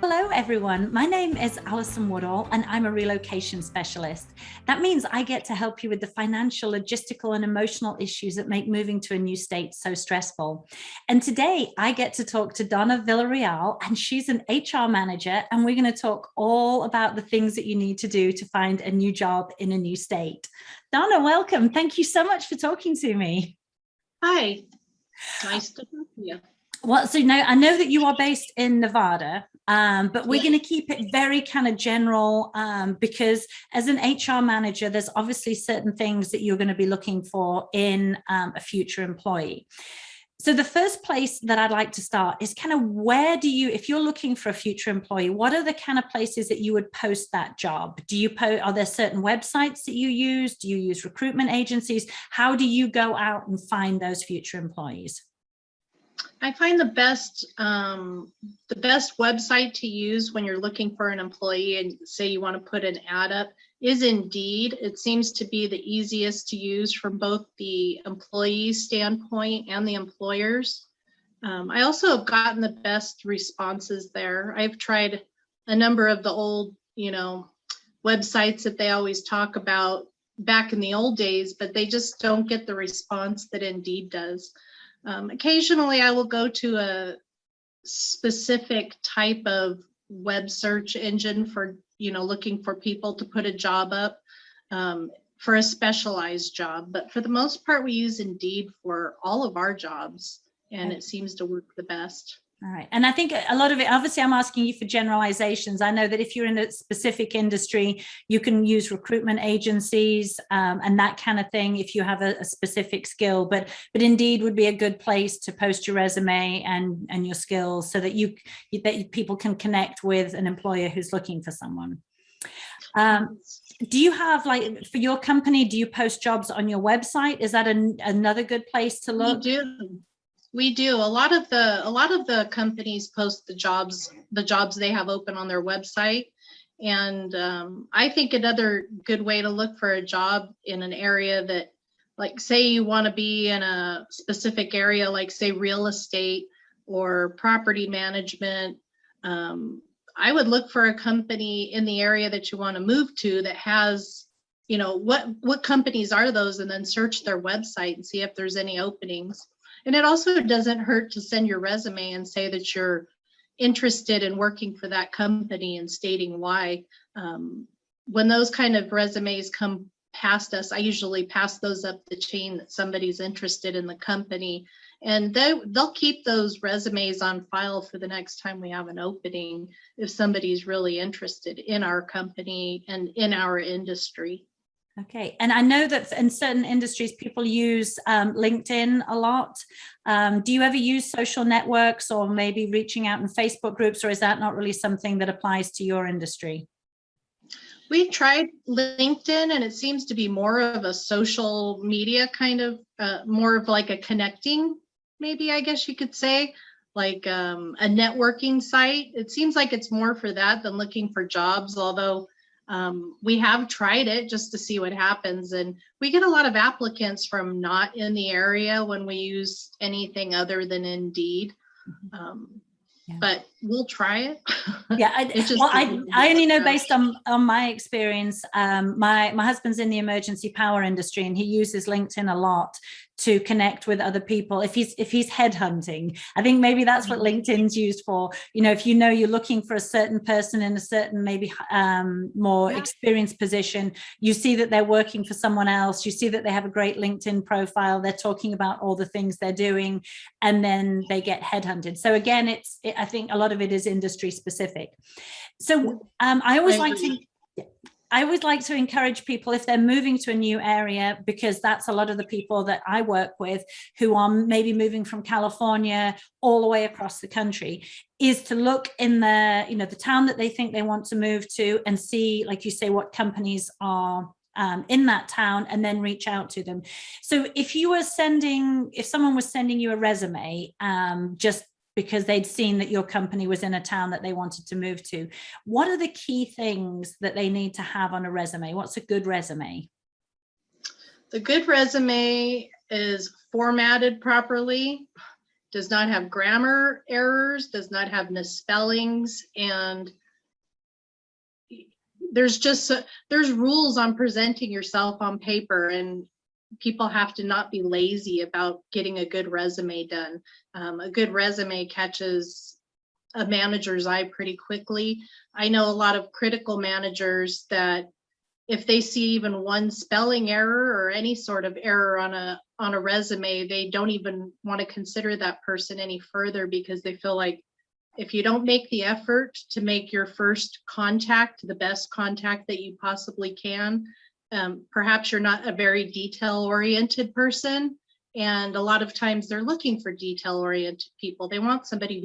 Hello everyone, my name is Alison Woodall and I'm a relocation specialist. That means I get to help you with the financial, logistical and emotional issues that make moving to a new state so stressful. And today I get to talk to Donna Villarreal, and she's an HR manager, and we're going to talk all about the things that you need to do to find a new job in a new state. Donna, welcome. Thank you so much for talking to me. Hi, nice to talk to you. Well, so now I know that you are based in Nevada, but we're going to keep it very kind of general because as an HR manager, there's obviously certain things that you're going to be looking for in a future employee. So the first place that I'd like to start is kind of where do you, if you're looking for a future employee, what are the kind of places that you would post that job? Do you post, are there certain websites that you use? Do you use recruitment agencies? How do you go out and find those future employees? I find the best website to use when you're looking for an employee and say you want to put an ad up is Indeed. It seems to be the easiest to use from both the employee standpoint and the employers. I also have gotten the best responses there. I've tried a number of the old, websites that they always talk about back in the old days, but they just don't get the response that Indeed does. Occasionally I will go to a specific type of web search engine for, looking for people to put a job up for a specialized job. But for the most part, we use Indeed for all of our jobs, and it seems to work the best. All right. And I think a lot of it, obviously I'm asking you for generalizations. I know that if you're in a specific industry, you can use recruitment agencies and that kind of thing if you have a specific skill, but Indeed would be a good place to post your resume and your skills so that that people can connect with an employer who's looking for someone. Do you have, like, for your company, do you post jobs on your website? Is that another good place to look? We do. A lot of the companies post the jobs they have open on their website. And I think another good way to look for a job in an area that, like, say you want to be in a specific area, like say real estate or property management. I would look for a company in the area that you want to move to that has, what companies are those, and then search their website and see if there's any openings. And it also doesn't hurt to send your resume and say that you're interested in working for that company and stating why. When those kind of resumes come past us, I usually pass those up the chain that somebody's interested in the company, and they'll keep those resumes on file for the next time we have an opening if somebody's really interested in our company and in our industry. Okay, and I know that in certain industries, people use LinkedIn a lot. Do you ever use social networks or maybe reaching out in Facebook groups, or is that not really something that applies to your industry? We've tried LinkedIn, and it seems to be more of a social media kind of, more of like a connecting, maybe, I guess you could say, like a networking site. It seems like it's more for that than looking for jobs, although we have tried it just to see what happens, and we get a lot of applicants from not in the area when we use anything other than Indeed. But we'll try it. Yeah, I only know based on my experience. My husband's in the emergency power industry, and he uses LinkedIn a lot to connect with other people. If he's headhunting, I think maybe that's what LinkedIn's used for. If you're looking for a certain person in a certain maybe more experienced position, you see that they're working for someone else, you see that they have a great LinkedIn profile, they're talking about all the things they're doing, and then they get headhunted. So again, I think a lot of it is industry specific. So I always like to encourage people, if they're moving to a new area, because that's a lot of the people that I work with who are maybe moving from California all the way across the country, is to look in the town that they think they want to move to and see, like you say, what companies are in that town, and then reach out to them. So if someone was sending you a resume, just because they'd seen that your company was in a town that they wanted to move to, what are the key things that they need to have on a resume? What's a good resume? The good resume is formatted properly. does not have grammar errors, does not have misspellings, and there's rules on presenting yourself on paper, and people have to not be lazy about getting a good resume done. A good resume catches a manager's eye pretty quickly. I know a lot of critical managers that if they see even one spelling error or any sort of error on a resume, they don't even want to consider that person any further, because they feel like if you don't make the effort to make your first contact the best contact that you possibly can, perhaps you're not a very detail-oriented person. And a lot of times they're looking for detail-oriented people. They want somebody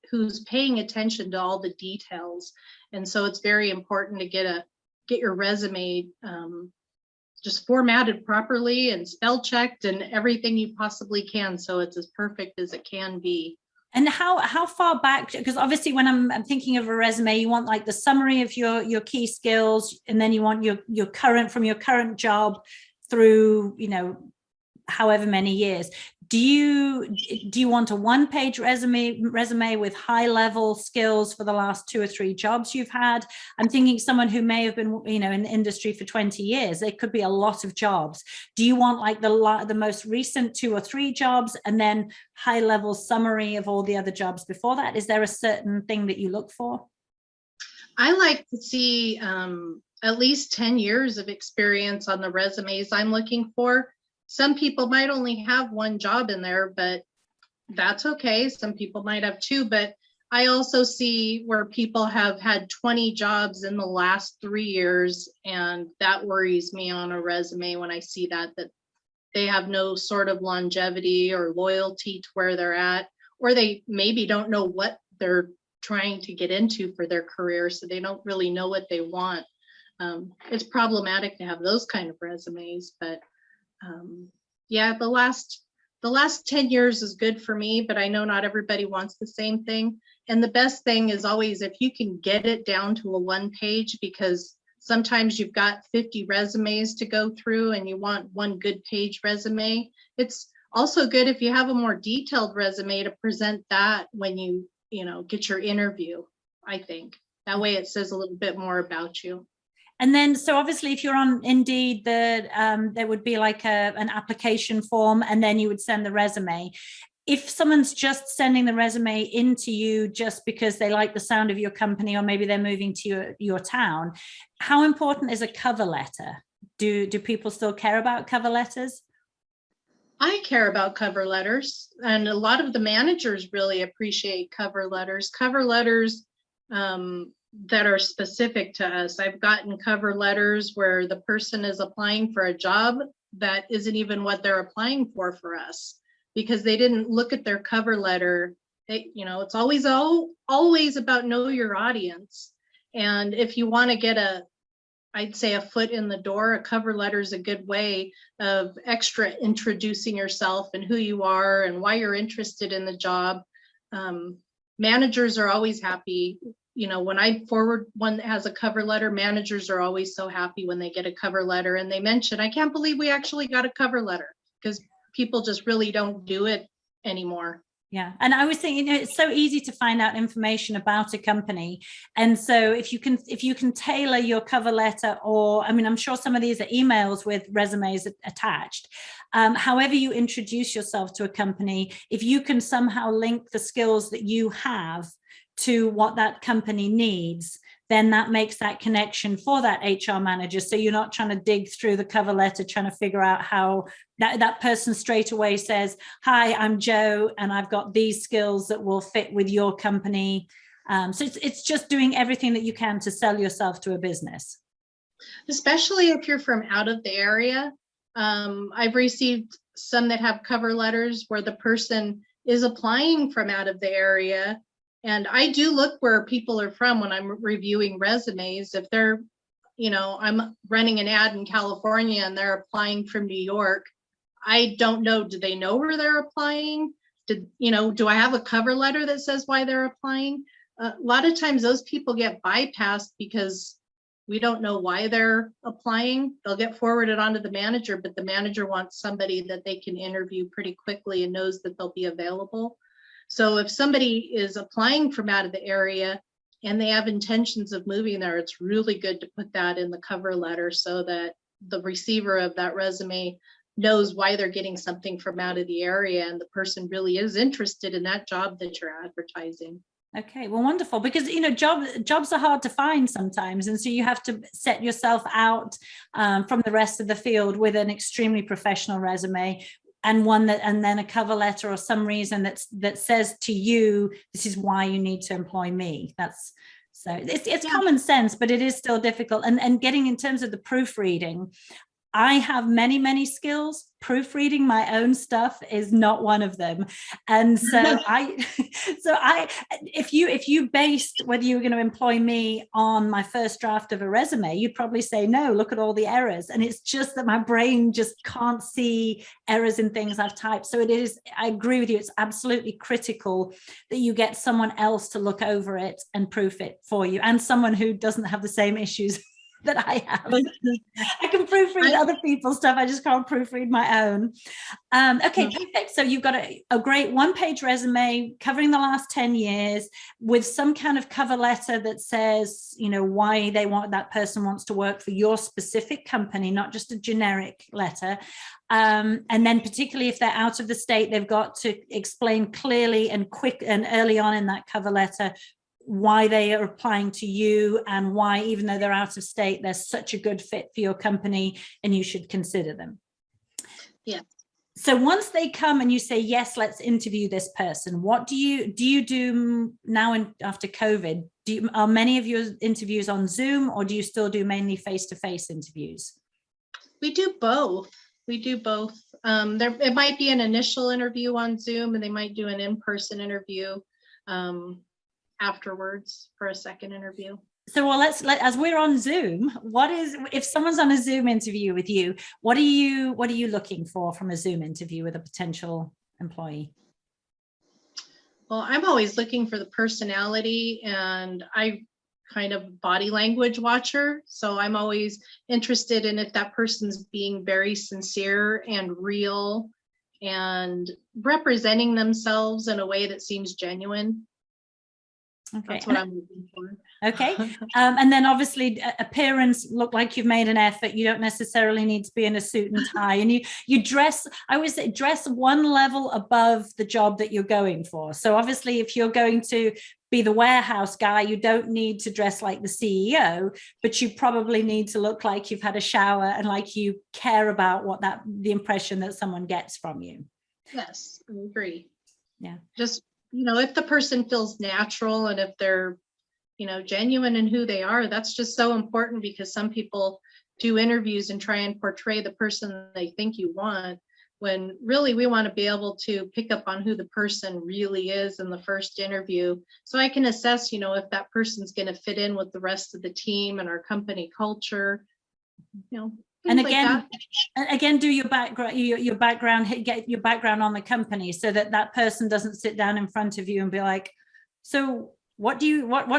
who's paying attention to all the details. And so it's very important to get your resume just formatted properly and spell checked and everything you possibly can, so it's as perfect as it can be. And how far back, because obviously when I'm thinking of a resume, you want like the summary of your key skills, and then you want your current job through, you know, however many years. Do you want a one-page resume with high-level skills for the last 2 or 3 jobs you've had? I'm thinking someone who may have been, you know, in the industry for 20 years. There could be a lot of jobs. Do you want like the most recent 2 or 3 jobs and then high-level summary of all the other jobs before that? Is there a certain thing that you look for? I like to see at least 10 years of experience on the resumes I'm looking for. Some people might only have 1 job in there, but that's okay. Some people might have 2, but I also see where people have had 20 jobs in the last 3 years, and that worries me on a resume when I see that they have no sort of longevity or loyalty to where they're at, or they maybe don't know what they're trying to get into for their career, so they don't really know what they want. It's problematic to have those kind of resumes, but yeah, the last 10 years is good for me, but I know not everybody wants the same thing. And the best thing is always if you can get it down to a 1 page, because sometimes you've got 50 resumes to go through and you want 1 good page resume. It's also good if you have a more detailed resume to present that when you get your interview. I think that way it says a little bit more about you. And then, so obviously if you're on Indeed, there would be like an application form, and then you would send the resume. If someone's just sending the resume into you just because they like the sound of your company, or maybe they're moving to your town, how important is a cover letter? Do people still care about cover letters? I care about cover letters, and a lot of the managers really appreciate cover letters. Cover letters that are specific to us. I've gotten cover letters where the person is applying for a job that isn't even what they're applying for us, because they didn't look at their cover letter. It's always about know your audience. And if you want to get I'd say a foot in the door, a cover letter is a good way of extra introducing yourself and who you are and why you're interested in the job. Managers are always happy. When I forward one that has a cover letter, managers are always so happy when they get a cover letter and they mention, I can't believe we actually got a cover letter, because people just really don't do it anymore. Yeah. And I was thinking, it's so easy to find out information about a company. And so if you can tailor your cover letter, or, I mean, I'm sure some of these are emails with resumes attached. However you introduce yourself to a company, if you can somehow link the skills that you have to what that company needs, then that makes that connection for that HR manager. So you're not trying to dig through the cover letter, trying to figure out how that person straight away says, hi, I'm Joe, and I've got these skills that will fit with your company. So it's just doing everything that you can to sell yourself to a business. Especially if you're from out of the area. I've received some that have cover letters where the person is applying from out of the area. And I do look where people are from when I'm reviewing resumes. If they're, I'm running an ad in California and they're applying from New York, I don't know, do they know where they're applying? Do I have a cover letter that says why they're applying? A lot of times those people get bypassed because we don't know why they're applying. They'll get forwarded onto the manager, but the manager wants somebody that they can interview pretty quickly and knows that they'll be available. So if somebody is applying from out of the area and they have intentions of moving there, it's really good to put that in the cover letter so that the receiver of that resume knows why they're getting something from out of the area and the person really is interested in that job that you're advertising. Okay, well, wonderful, because jobs are hard to find sometimes, and so you have to set yourself out from the rest of the field with an extremely professional resume, and then a cover letter or some reason that says to you, this is why you need to employ me. It's common sense, but it is still difficult. And getting in terms of the proofreading, I have many skills. Proofreading my own stuff is not one of them. And so if you based whether you were going to employ me on my first draft of a resume, you'd probably say, no, look at all the errors. And it's just that my brain just can't see errors in things I've typed. So I agree with you. It's absolutely critical that you get someone else to look over it and proof it for you, and someone who doesn't have the same issues that I have. I can proofread other people's stuff. I just can't proofread my own. Okay, perfect. So you've got a great one-page resume covering the last 10 years with some kind of cover letter that says, why that person wants to work for your specific company, not just a generic letter. And then particularly if they're out of the state, they've got to explain clearly and quick and early on in that cover letter why they are applying to you and why, even though they're out of state, they're such a good fit for your company and you should consider them. Yeah. So once they come and you say, yes, let's interview this person, what do you do now after COVID? Are many of your interviews on Zoom, or do you still do mainly face-to-face interviews? We do both. It might be an initial interview on Zoom, and they might do an in-person interview afterwards for a second interview. So as we're on Zoom, if someone's on a Zoom interview with you, what are you looking for from a Zoom interview with a potential employee? Well, I'm always looking for the personality, and I kind of body language watcher. So I'm always interested in if that person's being very sincere and real and representing themselves in a way that seems genuine. Okay. That's what I'm looking for. Okay. And then obviously appearance, look like you've made an effort. You don't necessarily need to be in a suit and tie, and you dress, I always say, dress one level above the job that you're going for. So obviously if you're going to be the warehouse guy, you don't need to dress like the CEO, but you probably need to look like you've had a shower and like you care about the impression that someone gets from you. Yes, I agree. Yeah. Just, if the person feels natural and if they're, genuine in who they are, that's just so important, because some people do interviews and try and portray the person they think you want, when really we want to be able to pick up on who the person really is in the first interview. So I can assess, if that person's going to fit in with the rest of the team and our company culture, And again, do your background, get your background on the company, so that person doesn't sit down in front of you and be like, so what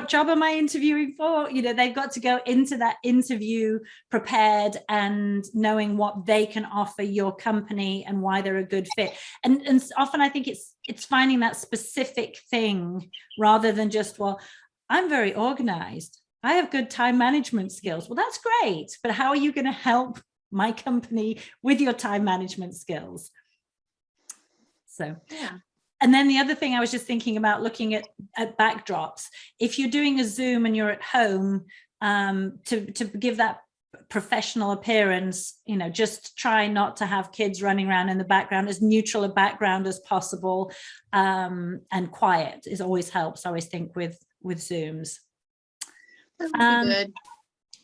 job am I interviewing for? They've got to go into that interview prepared and knowing what they can offer your company and why they're a good fit. And often I think it's finding that specific thing rather than just, well, I'm very organized, I have good time management skills. Well, that's great, but how are you going to help my company with your time management skills? So, yeah. And then the other thing I was just thinking about, looking at backdrops. If you're doing a Zoom and you're at home, to give that professional appearance, just try not to have kids running around in the background, as neutral a background as possible, and quiet always helps, I always think, with Zooms. Good.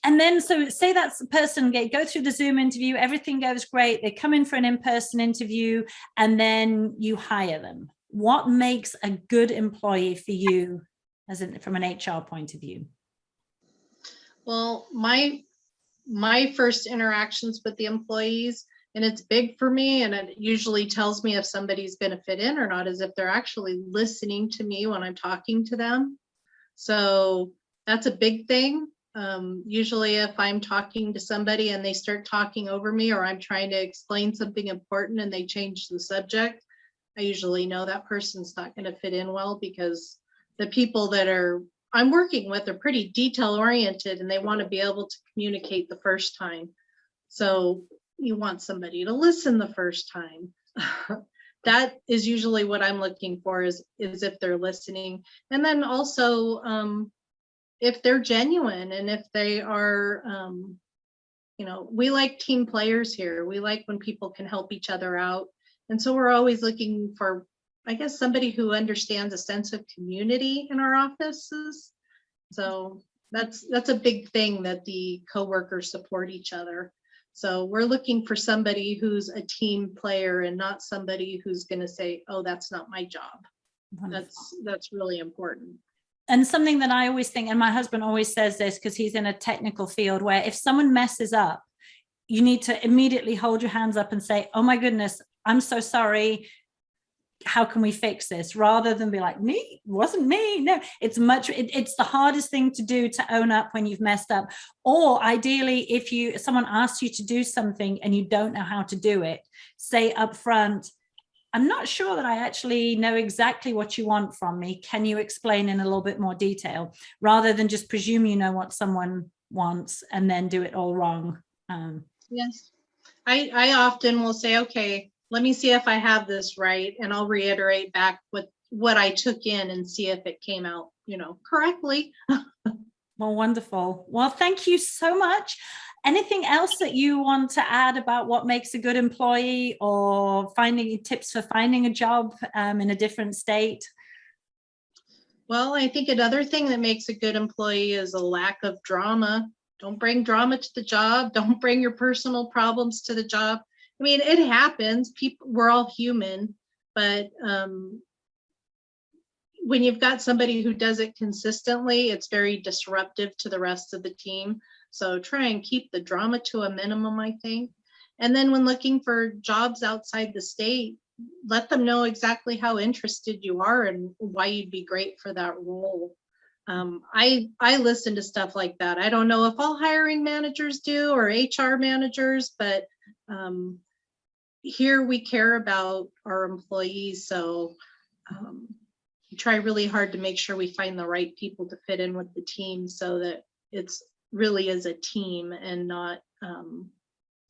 And then, so say that's the person, go through the Zoom interview, everything goes great, they come in for an in-person interview, and then you hire them. What makes a good employee for you, from an HR point of view? Well, my first interactions with the employees, and it's big for me, and it usually tells me if somebody's going to fit in or not, is if they're actually listening to me when I'm talking to them. So that's a big thing. Usually if I'm talking to somebody and they start talking over me, or I'm trying to explain something important and they change the subject, I usually know that person's not going to fit in well, because the people that I'm working with are pretty detail oriented, and they want to be able to communicate the first time. So you want somebody to listen the first time. That is usually what I'm looking for, is if they're listening. And then also if they're genuine, and if they are, we like team players here. We like when people can help each other out. And so we're always looking for, I guess, somebody who understands a sense of community in our offices. So that's a big thing, that the coworkers support each other. So we're looking for somebody who's a team player, and not somebody who's going to say, oh, that's not my job. Wonderful. That's really important. And something that I always think, and my husband always says this because he's in a technical field, where if someone messes up, you need to immediately hold your hands up and say, oh my goodness, I'm so sorry. How can we fix this? Rather than be like, me, wasn't me. No, it's the hardest thing to do, to own up when you've messed up. Or ideally, if someone asks you to do something and you don't know how to do it, say up front, I'm not sure that I actually know exactly what you want from me. Can you explain in a little bit more detail? Rather than just presume you know what someone wants and then do it all wrong. Yes. I often will say, okay, let me see if I have this right, and I'll reiterate back what I took in and see if it came out, correctly. Well, wonderful. Well, thank you so much. Anything else that you want to add about what makes a good employee, or tips for finding a job in a different state? Well, I think another thing that makes a good employee is a lack of drama. Don't bring drama to the job. Don't bring your personal problems to the job. I mean, it happens. We're all human, but when you've got somebody who does it consistently, it's very disruptive to the rest of the team. So try and keep the drama to a minimum, I think. And then when looking for jobs outside the state, let them know exactly how interested you are and why you'd be great for that role. I listen to stuff like that. I don't know if all hiring managers do, or HR managers, but here we care about our employees. So we try really hard to make sure we find the right people to fit in with the team, so that it's really is a team and not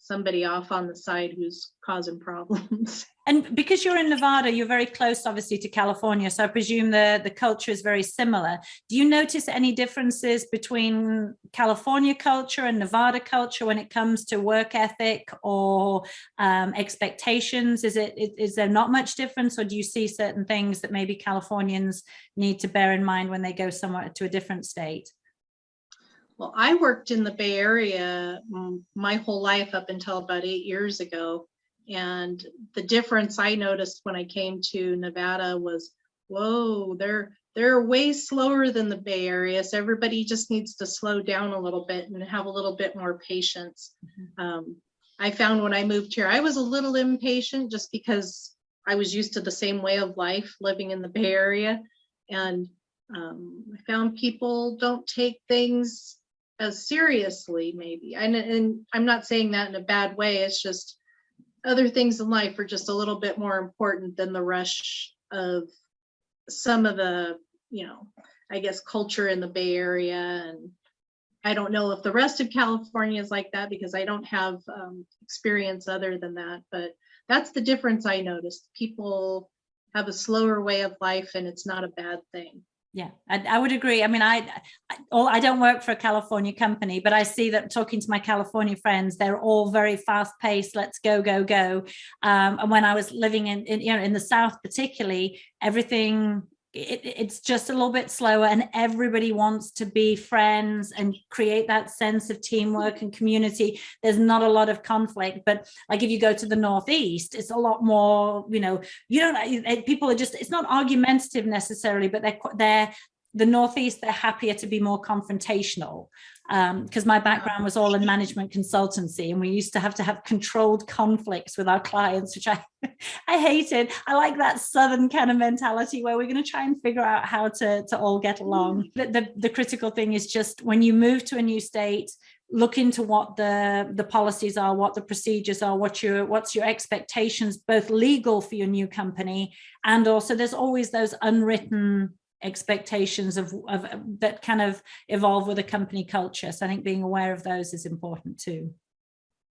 somebody off on the side who's causing problems. And because you're in Nevada, you're very close, obviously, to California. So I presume the culture is very similar. Do you notice any differences between California culture and Nevada culture when it comes to work ethic or expectations? Is there not much difference, or do you see certain things that maybe Californians need to bear in mind when they go somewhere to a different state? Well, I worked in the Bay Area my whole life up until about 8 years ago. And the difference I noticed when I came to Nevada was, whoa, they're way slower than the Bay Area. So everybody just needs to slow down a little bit and have a little bit more patience. Mm-hmm. I found when I moved here, I was a little impatient just because I was used to the same way of life living in the Bay Area. And I found people don't take things as seriously, maybe. And I'm not saying that in a bad way. It's just other things in life are just a little bit more important than the rush of some of the, I guess, culture in the Bay Area. And I don't know if the rest of California is like that, because I don't have experience other than that. But that's the difference I noticed. People have a slower way of life, and it's not a bad thing. Yeah, I would agree. I mean, I don't work for a California company, but I see that talking to my California friends, they're all very fast paced. Let's go, go, go. And when I was living in the South, particularly, everything, it's just a little bit slower, and everybody wants to be friends and create that sense of teamwork and community. There's not a lot of conflict, but like if you go to the Northeast, it's a lot more, people are just, it's not argumentative necessarily, but they're the Northeast, they're happier to be more confrontational. Because my background was all in management consultancy, and we used to have controlled conflicts with our clients, which I hated. I like that Southern kind of mentality where we're going to try and figure out how to all get along. The critical thing is just when you move to a new state, look into what the policies are, what the procedures are, what's your expectations, both legal for your new company, and also there's always those unwritten expectations of that kind of evolve with a company culture. So I think being aware of those is important too.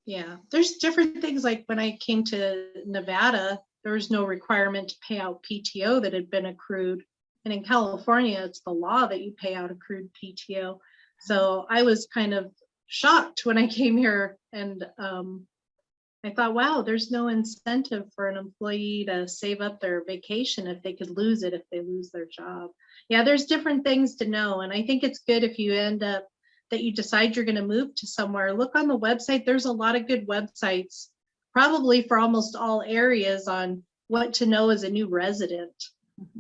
Yeah, there's different things. Like when I came to Nevada, there was no requirement to pay out PTO that had been accrued. And in California, it's the law that you pay out accrued PTO. So I was kind of shocked when I came here, and I thought, wow, there's no incentive for an employee to save up their vacation if they could lose it if they lose their job. Yeah, there's different things to know. And I think it's good if you end up that you decide you're going to move to somewhere, look on the website. There's a lot of good websites, probably for almost all areas, on what to know as a new resident.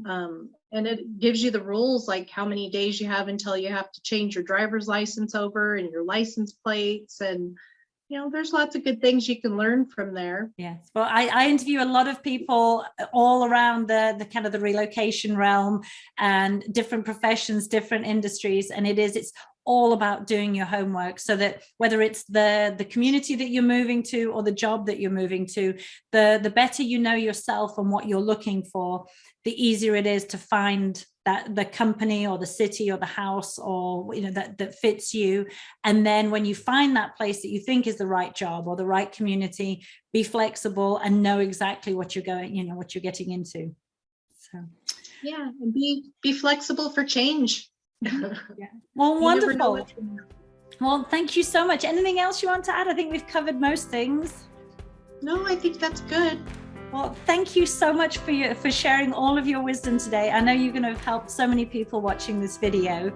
And it gives you the rules, like how many days you have until you have to change your driver's license over and your license plates. And, you know, there's lots of good things you can learn from there. Yes. Well, I interview a lot of people all around the kind of the relocation realm, and different professions, different industries. And it's all about doing your homework, so that whether it's the community that you're moving to or the job that you're moving to, the better you know yourself and what you're looking for, the easier it is to find that the company or the city or the house, or that fits you. And then when you find that place that you think is the right job or the right community, be flexible and know exactly what you're getting into. So yeah, and be flexible for change. Yeah. Well, wonderful. Well, thank you so much. Anything else you want to add? I think we've covered most things. No, I think that's good. Well, thank you so much for sharing all of your wisdom today. I know you're going to help so many people watching this video.